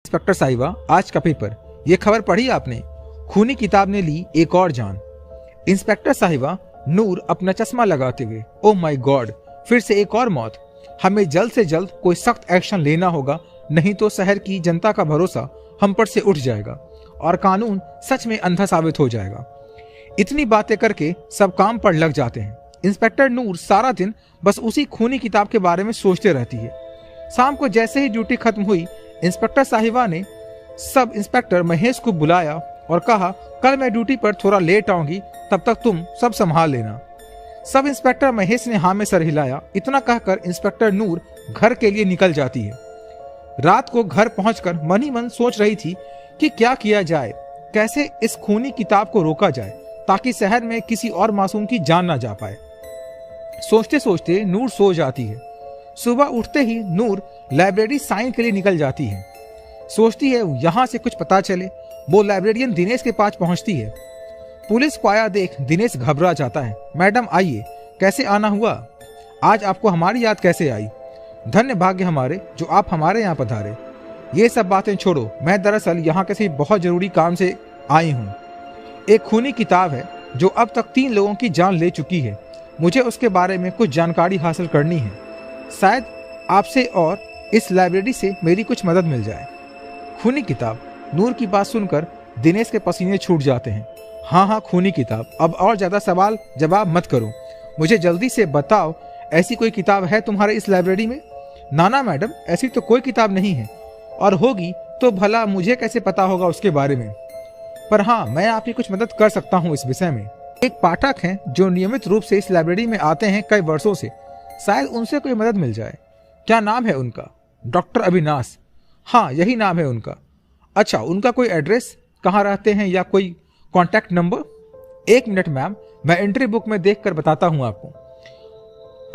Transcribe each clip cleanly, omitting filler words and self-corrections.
Inspector साहिबा, आज का पेपर, ये खबर पढ़ी आपने? खूनी किताब ने ली एक और जान। इंस्पेक्टर साहिबा, नूर अपना चश्मा लगाते हुए, ओह माय गॉड, फिर से एक और मौत। हमें जल्द से जल्द कोई सख्त एक्शन लेना होगा, नहीं तो शहर की जनता का भरोसा हम पर से उठ जाएगा और कानून सच में अंधा साबित हो जाएगा। इतनी बातें करके सब काम पर लग जाते हैं। इंस्पेक्टर नूर सारा दिन बस उसी खूनी किताब के बारे में सोचते रहती है। शाम को जैसे ही ड्यूटी खत्म हुई, इंस्पेक्टर साहिबा ने सब इंस्पेक्टर महेश को बुलाया और कहा, कल मैं ड्यूटी पर थोड़ा लेट आऊंगी, तब तक तुम सब संभाल लेना। सब इंस्पेक्टर महेश ने हाँ में सर हिलाया। इतना कहकर इंस्पेक्टर नूर घर के लिए निकल जाती है। रात को घर पहुंचकर मन ही मन सोच रही थी कि क्या किया जाए, कैसे इस खूनी किताब को रोका जाए ताकि शहर में किसी और मासूम की जान ना जा पाए। सोचते सोचते नूर सो जाती है। सुबह उठते ही नूर लाइब्रेरी साइन के लिए निकल जाती है। सोचती है यहाँ से कुछ पता चले। वो लाइब्रेरियन दिनेश के पास पहुंचती है। पुलिस को आया देख दिनेश घबरा जाता है। मैडम आइए, कैसे आना हुआ? आज आपको हमारी याद कैसे आई? धन्य भाग्य हमारे जो आप हमारे यहाँ पधारे। ये सब बातें छोड़ो, मैं दरअसल यहाँ किसी बहुत जरूरी काम से आई हूँ। एक खूनी किताब है जो अब तक 3 लोगों की जान ले चुकी है। मुझे उसके बारे में कुछ जानकारी हासिल करनी है। शायद आपसे और इस लाइब्रेरी से मेरी कुछ मदद मिल जाए। खूनी किताब। नूर की बात सुनकर दिनेश के पसीने छूट जाते हैं। हाँ, खूनी किताब। अब और ज्यादा सवाल जवाब मत करो, मुझे जल्दी से बताओ, ऐसी कोई किताब है तुम्हारे इस लाइब्रेरी में? ना मैडम, ऐसी तो कोई किताब नहीं है, और होगी तो भला मुझे कैसे पता होगा उसके बारे में। पर हाँ, मैं आपकी कुछ मदद कर सकता हूँ इस विषय में। एक पाठक हैं जो नियमित रूप से इस लाइब्रेरी में आते हैं कई वर्षों से, शायद उनसे कोई मदद मिल जाए। क्या नाम है उनका? डॉक्टर अविनाश। हाँ, यही नाम है उनका। अच्छा, उनका कोई एड्रेस, कहाँ रहते हैं या कोई कॉन्टैक्ट नंबर? 1 मिनट मैम, मैं एंट्री बुक में देख कर बताता हूँ आपको।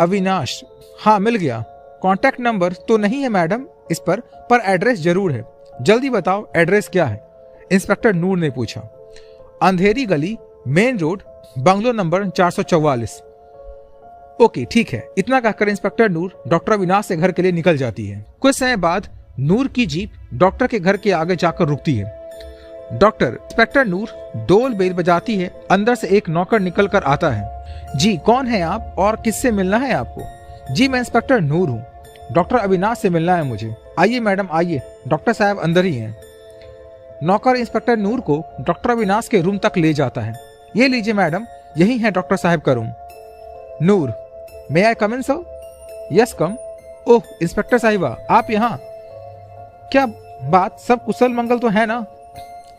अविनाश, हाँ मिल गया। कॉन्टैक्ट नंबर तो नहीं है मैडम इस पर एड्रेस जरूर है। जल्दी बताओ एड्रेस क्या है? इंस्पेक्टर नूर ने पूछा। अंधेरी गली, main road, bungalow number 444। Okay ठीक है। इतना कहकर इंस्पेक्टर नूर डॉक्टर अविनाश से घर के लिए निकल जाती है। कुछ समय बाद नूर की जीप डॉक्टर के घर के आगे जाकर रुकती है। डॉक्टर, इंस्पेक्टर नूर डोल बेल बजाती है। अंदर से एक नौकर निकल कर आता है। जी, कौन है आप और किससे मिलना है आपको? जी, मैं इंस्पेक्टर नूर हूँ, डॉक्टर अविनाश से मिलना है मुझे। आइए मैडम आइए, डॉक्टर साहब अंदर ही हैं। नौकर इंस्पेक्टर नूर को डॉक्टर अविनाश के रूम तक ले जाता है। ये लीजिए मैडम, यही है डॉक्टर साहब का room. Noor, may I come in sir? Yes come. Oh inspector साहिबा, आप यहाँ? क्या बात, सब कुशल मंगल तो है ना?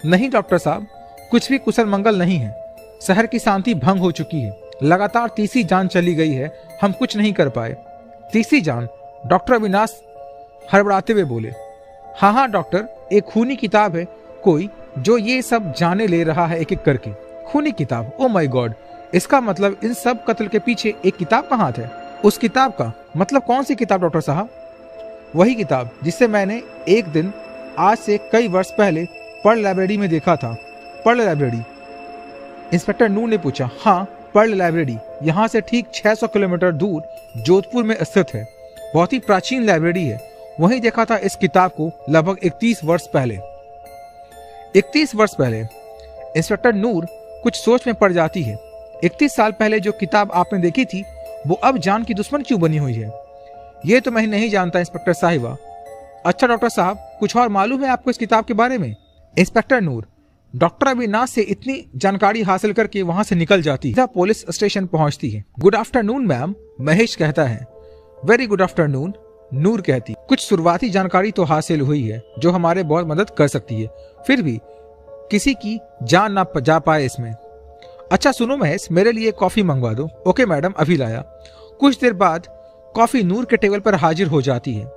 नहीं डॉक्टर साहब, कुछ भी कुशल मंगल नहीं है। शहर की शांति भंग हो चुकी है। लगातार तीसरी जान चली गई है, हम कुछ नहीं कर पाए। तीसरी जान? डॉक्टर अविनाश हड़बड़ाते हुए बोले। हाँ डॉक्टर, एक खूनी किताब है कोई जो ये सब जाने ले रहा है एक एक करके। खूनी किताब? ओ माय गॉड, इसका मतलब इन सब कत्ल के पीछे एक किताब का हाथ है। उस किताब का मतलब कौन सी किताब डॉक्टर साहब? वही किताब जिसे मैंने एक दिन आज से कई वर्ष पहले पर्ल लाइब्रेरी में देखा था। Perl library? इंस्पेक्टर नूर ने पूछा। हाँ, पर्ल लाइब्रेरी यहाँ से ठीक 600 किलोमीटर दूर जोधपुर में स्थित है। बहुत ही प्राचीन लाइब्रेरी है। वहीं देखा था इस किताब को लगभग 31 वर्ष पहले। 31 वर्ष पहले? इंस्पेक्टर नूर कुछ सोच में पड़ जाती है। 31 साल पहले जो किताब आपने देखी थी वो अब जान की दुश्मन क्यों बनी हुई है? ये तो मैं नहीं जानता इंस्पेक्टर साहिबा। अच्छा डॉक्टर साहब, कुछ और मालूम है आपको इस किताब के बारे में? इंस्पेक्टर नूर डॉक्टर अविनाश से इतनी जानकारी हासिल करके वहां से निकल जाती है। पुलिस स्टेशन पहुंचती है। गुड आफ्टरनून मैम, महेश कहता है। वेरी गुड आफ्टरनून, नूर कहती। कुछ शुरुआती जानकारी तो हासिल हुई है जो हमारे बहुत मदद कर सकती है, फिर भी किसी की जान ना जा पाए इसमें। अच्छा सुनो महेश, मेरे लिए कॉफी मंगवा दो। ओके मैडम, अभी लाया। कुछ देर बाद कॉफी नूर के टेबल पर हाजिर हो जाती है।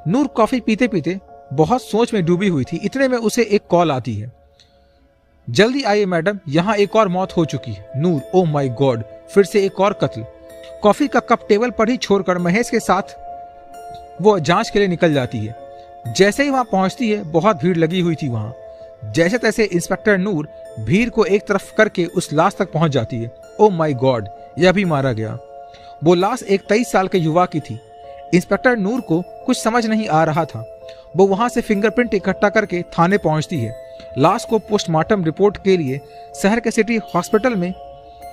नूर कॉफी पीते पीते बहुत सोच में डूबी हुई थी। इतने में उसे एक कॉल आती है। जल्दी आइए मैडम, यहाँ एक और मौत हो चुकी है। नूर, ओ माय गॉड, फिर से एक और कत्ल। कॉफी का कप टेबल पर ही छोड़कर महेश के साथ वो जांच के लिए निकल जाती है। जैसे ही वहां पहुंचती है, बहुत भीड़ लगी हुई थी वहां। जैसे तैसे इंस्पेक्टर नूर भीड़ को एक तरफ करके उस लाश तक पहुंच जाती है। ओ माय गॉड, यह भी मारा गया। वो लाश एक 23 साल के युवा की थी। इंस्पेक्टर नूर को कुछ समझ नहीं आ रहा था। वो वहां से फिंगरप्रिंट इकट्ठा करके थाने पहुंचती है। लाश को पोस्टमार्टम रिपोर्ट के लिए शहर के सिटी हॉस्पिटल में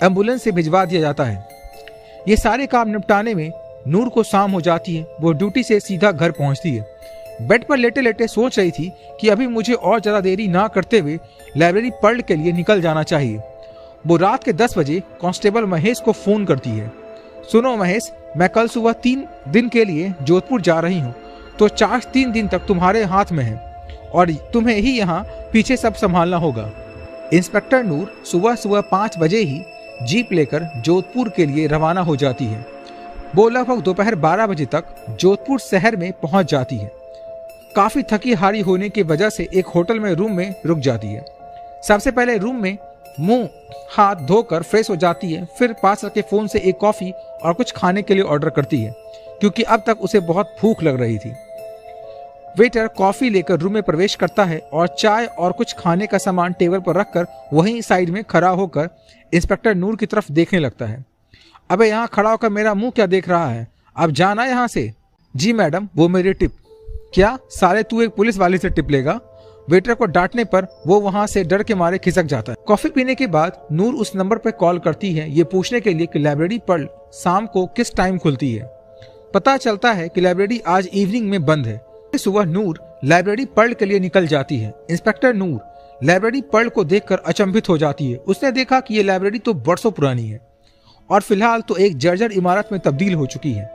एम्बुलेंस से भिजवा दिया जाता है। ये सारे काम निपटाने में नूर को शाम हो जाती है। वो ड्यूटी से सीधा घर पहुंचती है। बेड पर लेटे लेटे सोच रही थी कि अभी मुझे और ज़्यादा देरी ना करते हुए लाइब्रेरी पढ़ के लिए निकल जाना चाहिए। वो रात के 10 बजे कांस्टेबल महेश को फ़ोन करती है। सुनो महेश, मैं कल सुबह 3 दिन के लिए जोधपुर जा रही हूँ, तो चार्ज 3 दिन तक तुम्हारे हाथ में है और तुम्हें ही यहाँ पीछे सब संभालना होगा। इंस्पेक्टर नूर सुबह सुबह 5 बजे ही जीप लेकर जोधपुर के लिए रवाना हो जाती है। वो लगभग दोपहर 12 बजे तक जोधपुर शहर में पहुंच जाती है। काफ़ी थकी हारी होने की वजह से एक होटल में रूम में रुक जाती है। सबसे पहले रूम में मुंह हाथ धोकर फ्रेश हो जाती है, फिर पास रखे फ़ोन से एक कॉफ़ी और कुछ खाने के लिए ऑर्डर करती है, क्योंकि अब तक उसे बहुत भूख लग रही थी। वेटर कॉफ़ी लेकर रूम में प्रवेश करता है और चाय और कुछ खाने का सामान टेबल पर रखकर वहीं साइड में खड़ा होकर इंस्पेक्टर नूर की तरफ देखने लगता है। अबे यहाँ खड़ा होकर मेरा मुंह क्या देख रहा है? अब जाना यहाँ से। जी मैडम, वो मेरी टिप। क्या साले तू एक पुलिस वाले से टिप लेगा? वेटर को डांटने पर वो वहां से डर के मारे खिसक जाता है। कॉफी पीने के बाद नूर उस नंबर पर कॉल करती है, ये पूछने के लिए कि लाइब्रेरी पर शाम को किस टाइम खुलती है। पता चलता है कि लाइब्रेरी आज इवनिंग में बंद है। सुबह नूर लाइब्रेरी पर्ल के लिए निकल जाती है। इंस्पेक्टर नूर लाइब्रेरी पर्ल को देखकर अचंभित हो जाती है। उसने देखा कि ये लाइब्रेरी तो बरसों पुरानी है और फिलहाल तो एक जर्जर इमारत में तब्दील हो चुकी है।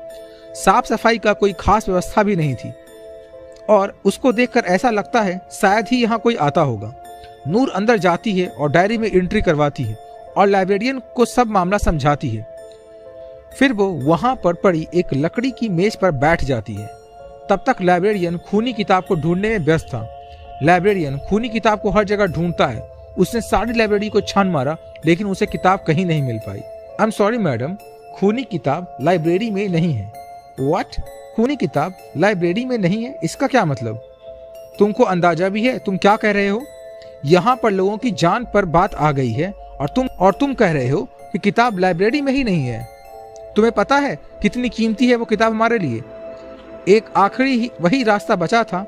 साफ सफाई का कोई खास व्यवस्था भी नहीं थी और उसको देखकर ऐसा लगता है शायद ही यहाँ कोई आता होगा। नूर अंदर जाती है और डायरी में एंट्री करवाती है और लाइब्रेरियन को सब मामला समझाती है। फिर वो वहां पर पड़ी एक लकड़ी की मेज पर बैठ जाती है। तब तक लाइब्रेरियन खूनी किताब को ढूंढने में व्यस्त था। लाइब्रेरियन खूनी किताब को हर जगह ढूंढता है। उसने सारी लाइब्रेरी को छान मारा, लेकिन उसे किताब कहीं नहीं मिल पाई। आई एम सॉरी मैडम, खूनी किताब लाइब्रेरी में नहीं है। व्हाट? खूनी किताब लाइब्रेरी में नहीं है? इसका क्या मतलब? तुमको अंदाजा भी है तुम क्या कह रहे हो? यहाँ पर लोगों की जान पर बात आ गई है और तुम कह रहे हो कि किताब लाइब्रेरी में ही नहीं है। तुम्हें पता है कितनी कीमती है वो किताब हमारे लिए? एक आखिरी ही वही रास्ता बचा था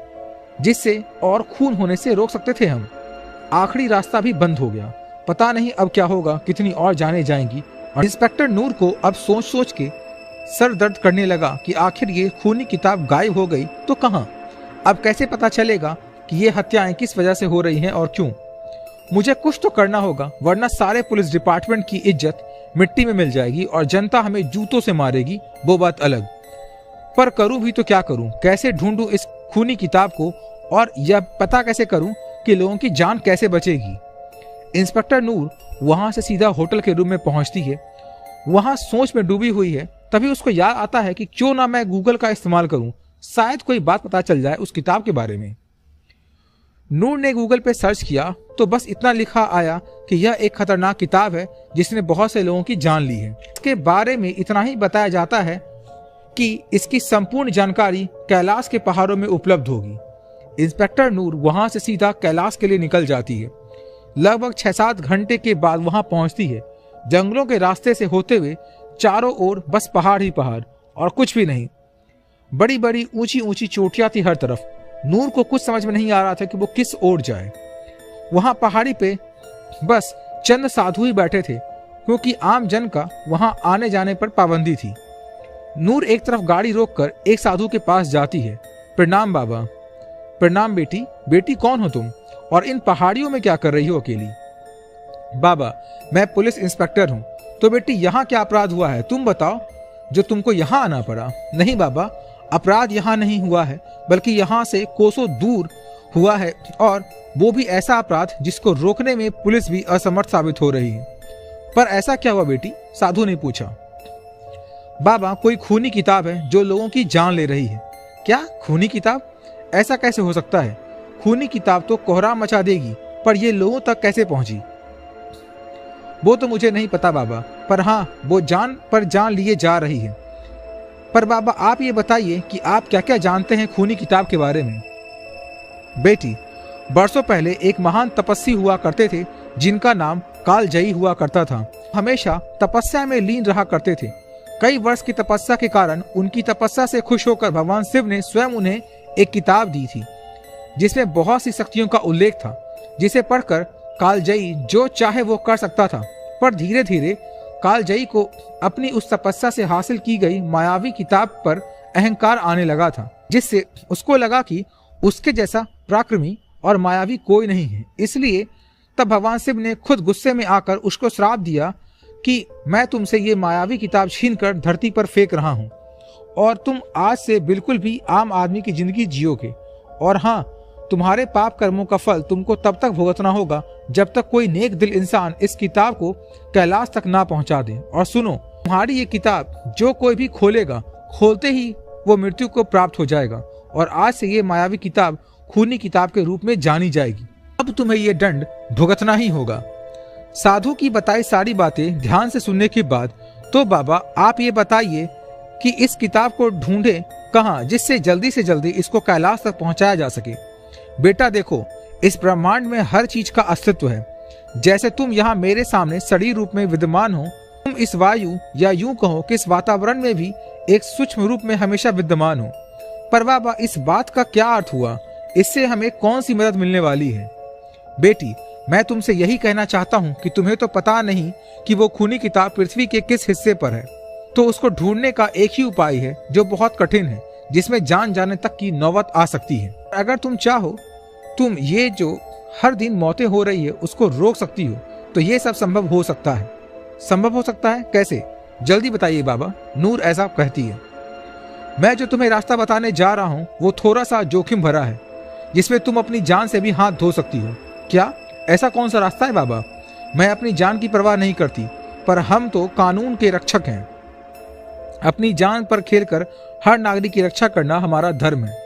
जिससे और खून होने से रोक सकते थे हम। आखिरी रास्ता भी बंद हो गया। पता नहीं अब क्या होगा, कितनी और जाने जाएंगी। और इंस्पेक्टर नूर को अब सोच सोच के सर दर्द करने लगा कि आखिर ये खूनी किताब गायब हो गई तो कहाँ? अब कैसे पता चलेगा कि ये हत्याएं किस वजह से हो रही हैं और क्यों? मुझे कुछ तो करना होगा, वरना सारे पुलिस डिपार्टमेंट की इज्जत मिट्टी में मिल जाएगी और जनता हमें जूतों से मारेगी, वो बात अलग। पर करूं भी तो क्या करूं? कैसे ढूंढूं इस खूनी किताब को और यह पता कैसे करूं कि लोगों की जान कैसे बचेगी? इंस्पेक्टर नूर वहां से सीधा होटल के रूम में पहुंचती है। वहां सोच में डूबी हुई है। तभी उसको याद आता है कि क्यों ना मैं गूगल का इस्तेमाल करूं, शायद कोई बात पता चल जाए उस किताब के बारे में। नूर ने गूगल पे सर्च किया तो बस इतना लिखा आया कि यह एक खतरनाक किताब है जिसने बहुत से लोगों की जान ली है। इसके बारे में इतना ही बताया जाता है कि इसकी संपूर्ण जानकारी कैलाश के पहाड़ों में उपलब्ध होगी। इंस्पेक्टर नूर वहां से सीधा कैलाश के लिए निकल जाती है। लगभग 6-7 घंटे के बाद वहां पहुंचती है। जंगलों के रास्ते से होते हुए चारों ओर बस पहाड़ ही पहाड़ और कुछ भी नहीं। बड़ी बड़ी ऊंची ऊंची चोटियां थी हर तरफ। नूर को कुछ समझ में नहीं आ रहा था कि वो किस ओर जाए। वहां पहाड़ी पे बस चंद साधु ही बैठे थे, क्योंकि आम जन का वहां आने जाने पर पाबंदी थी। नूर एक तरफ गाड़ी रोककर एक साधु के पास जाती है। प्रणाम बाबा। प्रणाम बेटी। बेटी कौन हो तुम और इन पहाड़ियों में क्या कर रही हो अकेली? बाबा, मैं पुलिस इंस्पेक्टर हूँ। तो बेटी यहाँ क्या अपराध हुआ है, तुम बताओ जो तुमको यहाँ आना पड़ा? नहीं बाबा, अपराध यहाँ नहीं हुआ है, बल्कि यहाँ से कोसों दूर हुआ है, और वो भी ऐसा अपराध जिसको रोकने में पुलिस भी असमर्थ साबित हो रही है। पर ऐसा क्या हुआ बेटी? साधु ने पूछा। बाबा, कोई खूनी किताब है जो लोगों की जान ले रही है। क्या खूनी किताब? ऐसा कैसे हो सकता है? खूनी किताब तो कोहराम मचा देगी, पर ये लोगों तक कैसे पहुंची? वो तो मुझे नहीं पता बाबा, पर हाँ, वो जान पर जान लिए जा रही है। पर बाबा आप ये बताइए कि आप क्या क्या जानते हैं खूनी किताब के बारे में? बेटी, बरसों पहले एक महान तपस्वी हुआ करते थे जिनका नाम कालजयी हुआ करता था। हमेशा तपस्या में लीन रहा करते थे। कई वर्ष की तपस्या के कारण उनकी तपस्या से खुश होकर भगवान शिव ने स्वयं उन्हें एक किताब दी थी जिसमें बहुत सी शक्तियों का उल्लेख था, जिसे पढ़कर कालजयी जो चाहे वो कर सकता था। पर धीरे धीरे कालजयी को अपनी उस तपस्या से हासिल की गई मायावी किताब पर अहंकार आने लगा था, जिससे उसको लगा कि उसके जैसा पराक्रमी और मायावी कोई नहीं है। इसलिए तब भगवान शिव ने खुद गुस्से में आकर उसको श्राप दिया कि मैं तुमसे ये मायावी किताब छीनकर धरती पर फेंक रहा हूँ और तुम आज से बिल्कुल भी आम आदमी की जिंदगी जियोगे। और हाँ, तुम्हारे पाप कर्मों का फल तुमको तब तक भुगतना होगा जब तक कोई नेक दिल इंसान इस किताब को कैलाश तक ना पहुंचा दे। और सुनो, तुम्हारी ये किताब जो कोई भी खोलेगा, खोलते ही वो मृत्यु को प्राप्त हो जाएगा और आज से ये मायावी किताब खूनी किताब के रूप में जानी जाएगी। अब तुम्हें ये दंड भुगतना ही होगा। साधु की बताई सारी बातें ध्यान से सुनने के बाद तो बाबा आप ये बताइए कि इस किताब को ढूंढे कहाँ, जिससे जल्दी से जल्दी इसको कैलाश तक पहुंचाया जा सके। बेटा देखो, इस ब्रह्मांड में हर चीज का अस्तित्व है। जैसे तुम यहाँ मेरे सामने शरीर रूप में विद्यमान हो, तुम इस वायु या यूं कहो कि इस वातावरण में भी एक सूक्ष्म रूप में हमेशा विद्यमान हो। पर बाबा इस बात का क्या अर्थ हुआ? इससे हमें कौन सी मदद मिलने वाली है? बेटी, मैं तुमसे यही कहना चाहता हूँ कि तुम्हें तो पता नहीं कि वो खूनी किताब पृथ्वी के किस हिस्से पर है, तो उसको ढूंढने का एक ही उपाय है जो बहुत कठिन है, जिसमें जान जाने तक की नौबत आ सकती है। अगर तुम चाहो, तुम ये जो हर दिन मौतें हो रही है उसको रोक सकती हो, तो ये सब संभव हो सकता है। संभव हो सकता है कैसे? जल्दी बताइए बाबा, नूर ऐसा कहती है। मैं जो तुम्हें रास्ता बताने जा रहा हूँ वो थोड़ा सा जोखिम भरा है, जिसमें तुम अपनी जान से भी हाथ धो सकती हो। क्या ऐसा कौन सा रास्ता है बाबा? मैं अपनी जान की परवाह नहीं करती, पर हम तो कानून के रक्षक हैं। अपनी जान पर खेलकर हर नागरिक की रक्षा करना हमारा धर्म है।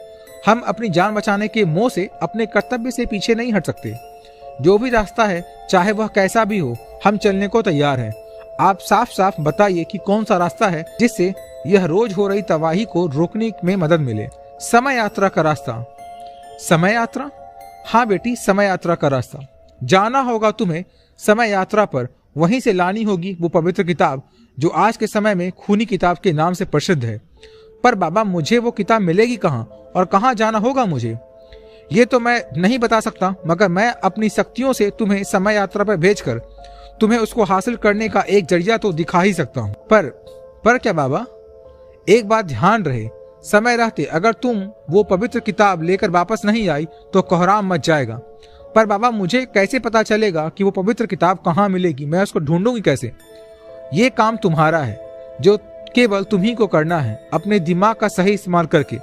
हम अपनी जान बचाने के मोह से अपने कर्तव्य से पीछे नहीं हट सकते। जो भी रास्ता है, चाहे वह कैसा भी हो, हम चलने को तैयार हैं। आप साफ साफ बताइए कि कौन सा रास्ता है जिससे यह रोज हो रही तबाही को रोकने में मदद मिले। समय यात्रा का रास्ता। समय यात्रा? हाँ बेटी, समय यात्रा का रास्ता। जाना होगा तुम्हें समय यात्रा पर, वहीं से लानी होगी वो पवित्र किताब जो आज के समय में खूनी किताब के नाम से प्रसिद्ध है। पर बाबा मुझे वो किताब मिलेगी कहाँ और कहाँ जाना होगा मुझे? ये तो मैं नहीं बता सकता, मगर मैं अपनी शक्तियों से तुम्हें समय यात्रा पर भेजकर तुम्हें उसको हासिल करने का एक जरिया तो दिखा ही सकता हूँ। पर क्या बाबा? एक बात ध्यान रहे, समय रहते अगर तुम वो पवित्र किताब लेकर वापस नहीं आई तो कोहराम मच जाएगा। पर बाबा मुझे कैसे पता चलेगा कि वो पवित्र किताब कहाँ मिलेगी? मैं उसको ढूंढूंगी कैसे? ये काम तुम्हारा है, जो केवल तुम्ही को करना है, अपने दिमाग का सही इस्तेमाल करके।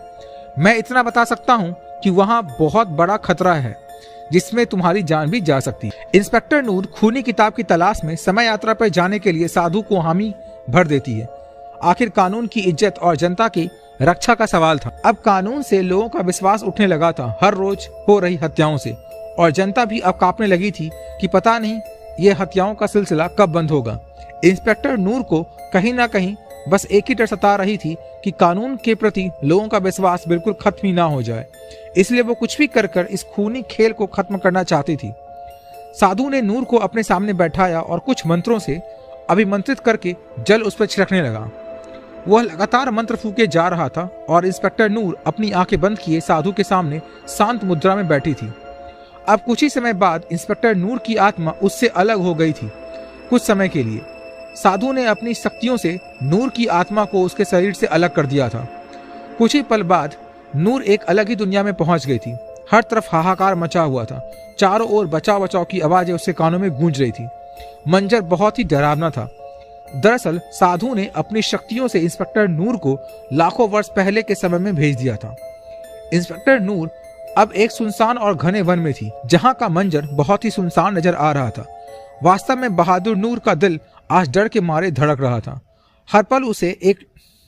मैं इतना बता सकता हूँ कि वहाँ बहुत बड़ा खतरा है जिसमें तुम्हारी जान भी जा सकती है। इंस्पेक्टर नूर खूनी किताब की तलाश में समय यात्रा पर जाने के लिए साधु को हामी भर देती है। आखिर कानून की इज्जत और जनता की रक्षा का सवाल था। अब कानून से लोगों का विश्वास उठने लगा था, हर रोज हो रही हत्याओं से, और जनता भी अब कांपने लगी थी कि पता नहीं ये हत्याओं का सिलसिला कब बंद होगा। इंस्पेक्टर नूर को कहीं ना कहीं बस एक ही डर सता रही थी कि कानून के प्रति लोगों का विश्वास बिल्कुल खत्म ही ना हो जाए। इसलिए वो कुछ भी कर इस खूनी खेल को खत्म करना चाहती थी। साधु ने नूर को अपने सामने बैठाया और कुछ मंत्रों से अभिमंत्रित करके जल उस पर छिड़कने लगा। वह लगातार मंत्र फूके जा रहा था और इंस्पेक्टर नूर अपनी आंखें बंद किए साधु के सामने शांत मुद्रा में बैठी थी। अब कुछ ही समय बाद इंस्पेक्टर नूर की आत्मा उससे अलग हो गई थी। कुछ समय के लिए साधु ने अपनी शक्तियों से नूर की आत्मा को उसके शरीर से अलग कर दिया था। कुछ ही पल बाद नूर एक अलग ही दुनिया में पहुंच गई थी। हर तरफ हाहाकार मचा हुआ था। चारों ओर बचाव बचाव की आवाजें उसके कानों में गूंज रही थी। मंजर बहुत ही डरावना था। दरअसल साधु ने अपनी शक्तियों से इंस्पेक्टर नूर को लाखों वर्ष पहले के समय में भेज दिया था। इंस्पेक्टर नूर अब एक सुनसान और घने वन में थी, जहां का मंजर बहुत ही सुनसान नजर आ रहा था। वास्तव में बहादुर नूर का दिल आज डर के मारे धड़क रहा था। हर पल उसे एक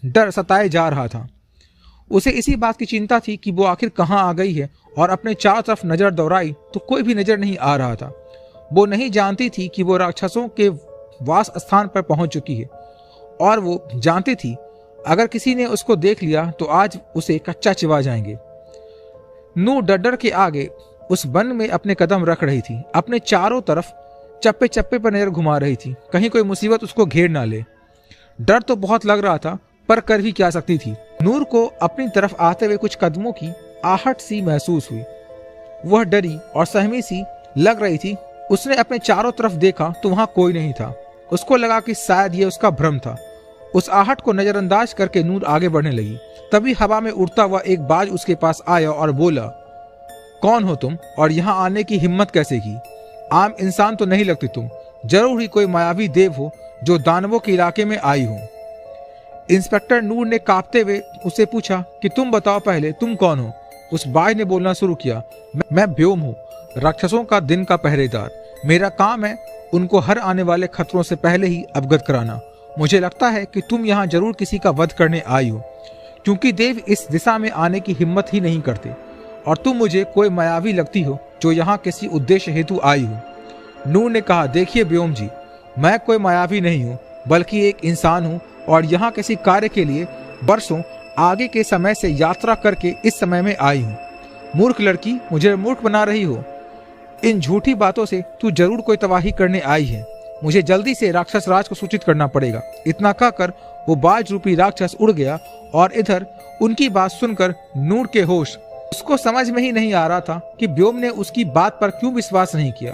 डर सताए जा रहा था। उसे इसी बात की चिंता थी कि वो आखिर कहाँ आ गई है, और अपने चारों तरफ नजर दौड़ाई तो कोई भी नजर नहीं आ रहा था। वो नहीं जानती थी कि वो राक्षसों के वास स्थान पर पहुंच चुकी है, और वो जानती थी अगर किसी ने उसको देख लिया तो आज उसे कच्चा चिवा जाएंगे। नूर डर के आगे उस वन में अपने कदम रख रही थी। अपने चारों तरफ चप्पे चप्पे पर नजर घुमा रही थी, कहीं कोई मुसीबत उसको घेर ना ले। डर तो बहुत लग रहा था, पर कर भी क्या सकती थी। नूर को अपनी तरफ आते हुए कुछ कदमों की आहट सी महसूस हुई। वह डरी और सहमी सी लग रही थी। उसने अपने चारों तरफ देखा तो वहां कोई नहीं था। उसको लगा कि शायद ये उसका भ्रम था। उस आहट को नजरअंदाज करके नूर आगे बढ़ने लगी। तभी हवा में उड़ता हुआ एक बाज उसके पास आया और बोला, कौन हो तुम और यहाँ आने की हिम्मत कैसे की? आम इंसान तो नहीं लगती तुम, जरूर ही कोई मायावी देव हो जो दानवों के इलाके में आई हो। इंस्पेक्टर नूर ने कांपते हुए उसे पूछा कि तुम बताओ पहले, तुम कौन हो? उस बाज ने बोलना शुरू किया, मैं व्योम हूँ, राक्षसों का दिन का पहरेदार। मेरा काम है उनको हर आने वाले खतरों से पहले ही अवगत कराना। मुझे लगता है कि तुम यहाँ जरूर किसी का वध करने आई हो, क्योंकि देव इस दिशा में आने की हिम्मत ही नहीं करते, और तुम मुझे कोई मायावी लगती हो जो यहाँ किसी उद्देश्य हेतु आई हो। नूर ने कहा, देखिए व्योम जी, मैं कोई मायावी नहीं हूँ, बल्कि एक इंसान हूँ और यहाँ किसी कार्य के लिए वर्षों आगे के समय से यात्रा करके इस समय में आई हूँ। मूर्ख लड़की, मुझे मूर्ख बना रही हो। इन झूठी बातों से तू जरूर कोई तबाही करने आई है। मुझे जल्दी से राक्षस राज को सूचित करना पड़ेगा। इतना कहकर वो बाज रूपी राक्षस उड़ गया और इधर उनकी बात सुनकर नूर के होश उसको समझ में ही नहीं आ रहा था कि व्योम ने उसकी बात पर क्यों विश्वास नहीं किया।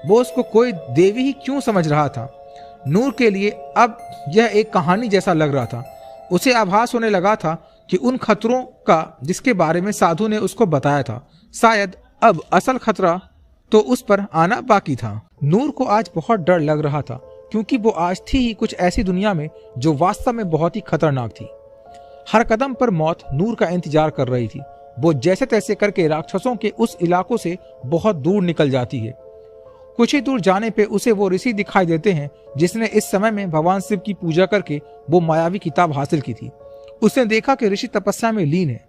वो उसको कोई देवी ही क्यों समझ रहा था। नूर के लिए अब यह एक कहानी जैसा लग रहा था। उसे आभास होने लगा था कि उन खतरों का जिसके बारे में साधु ने उसको बताया था, शायद अब असल खतरा तो उस पर आना बाकी था। नूर को आज बहुत डर लग रहा था, क्योंकि वो आज थी ही कुछ ऐसी दुनिया में जो वास्तव में बहुत ही खतरनाक थी। हर कदम पर मौत नूर का इंतजार कर रही थी। वो जैसे तैसे करके राक्षसों के उस इलाकों से बहुत दूर निकल जाती है। कुछ ही दूर जाने पे उसे वो ऋषि दिखाई देते हैं जिसने इस समय में भगवान शिव की पूजा करके वो मायावी किताब हासिल की थी। उसने देखा कि ऋषि तपस्या में लीन है।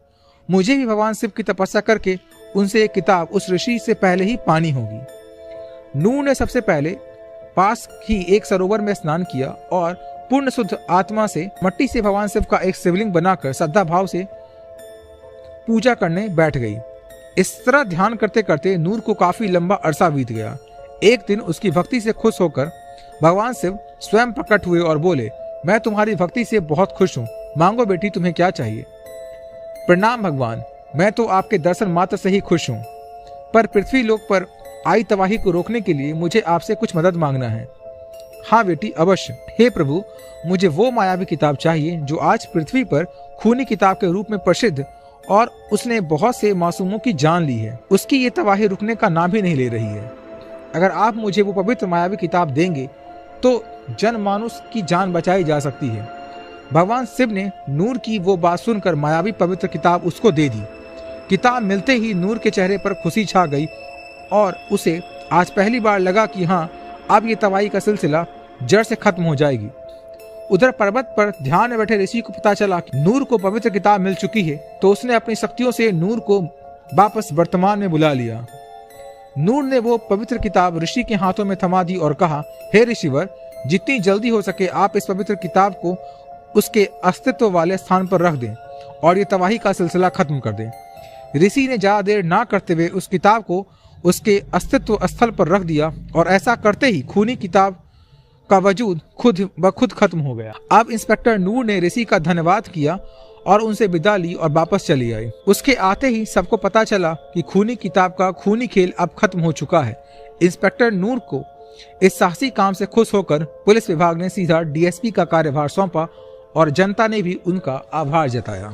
मुझे भी भगवान शिव की तपस्या करके उनसे एक किताब उस ऋषि से पहले ही पानी होगी। नूर ने सबसे पहले पास ही एक सरोवर में स्नान किया और पूर्ण शुद्ध आत्मा से मट्टी से भगवान शिव का एक शिवलिंग बनाकर श्रद्धा भाव से पूजा करने बैठ गई। इस तरह ध्यान करते करते नूर को काफी लंबा अरसा बीत गया। एक दिन उसकी भक्ति से खुश होकर भगवान शिव स्वयं प्रकट हुए और बोले, मैं तुम्हारी भक्ति से बहुत खुश हूँ, मांगो बेटी, तुम्हें क्या चाहिए? प्रणाम भगवान, मैं तो आपके दर्शन मात्र से ही खुश हूँ, पर पृथ्वी लोक पर आई तबाही को रोकने के लिए मुझे आपसे कुछ मदद मांगना है। हाँ बेटी, अवश्य। हे प्रभु, मुझे वो मायावी किताब चाहिए जो आज पृथ्वी पर खूनी किताब के रूप में प्रसिद्ध और उसने बहुत से मासूमों की जान ली है। उसकी ये तबाही रुकने का नाम ही नहीं ले रही है। अगर आप मुझे वो पवित्र मायावी किताब देंगे तो जनमानुष की जान बचाई जा सकती है। भगवान शिव ने नूर की वो बात सुनकर मायावी पवित्र किताब उसको दे दी। किताब मिलते ही नूर के चेहरे पर खुशी छा गई और उसे आज पहली बार लगा कि हाँ, अब ये तबाही का सिलसिला जड़ से खत्म हो जाएगी। उधर पर्वत पर ध्यान में बैठे ऋषि को पता चला कि नूर को पवित्र किताब मिल चुकी है, तो उसने अपनी शक्तियों से नूर को वापस वर्तमान में बुला लिया। नूर ने वो पवित्र किताब ऋषि के हाथों में थमा दी और कहा, हे ऋषिवर, जितनी जल्दी हो सके आप इस पवित्र किताब को उसके अस्तित्व वाले स्थान पर रख दें और ये तबाही का सिलसिला खत्म कर दें। ऋषि ने ज्यादा देर ना करते हुए उस किताब को उसके अस्तित्व स्थल पर रख दिया और ऐसा करते ही खूनी किताब का वजूद खुद ब खुद खत्म हो गया। अब इंस्पेक्टर नूर ने ऋषि का धन्यवाद किया और उनसे विदा ली और वापस चली आई। उसके आते ही सबको पता चला कि खूनी किताब का खूनी खेल अब खत्म हो चुका है। इंस्पेक्टर नूर को इस साहसी काम से खुश होकर पुलिस विभाग ने सीधा डीएसपी का कार्यभार सौंपा और जनता ने भी उनका आभार जताया।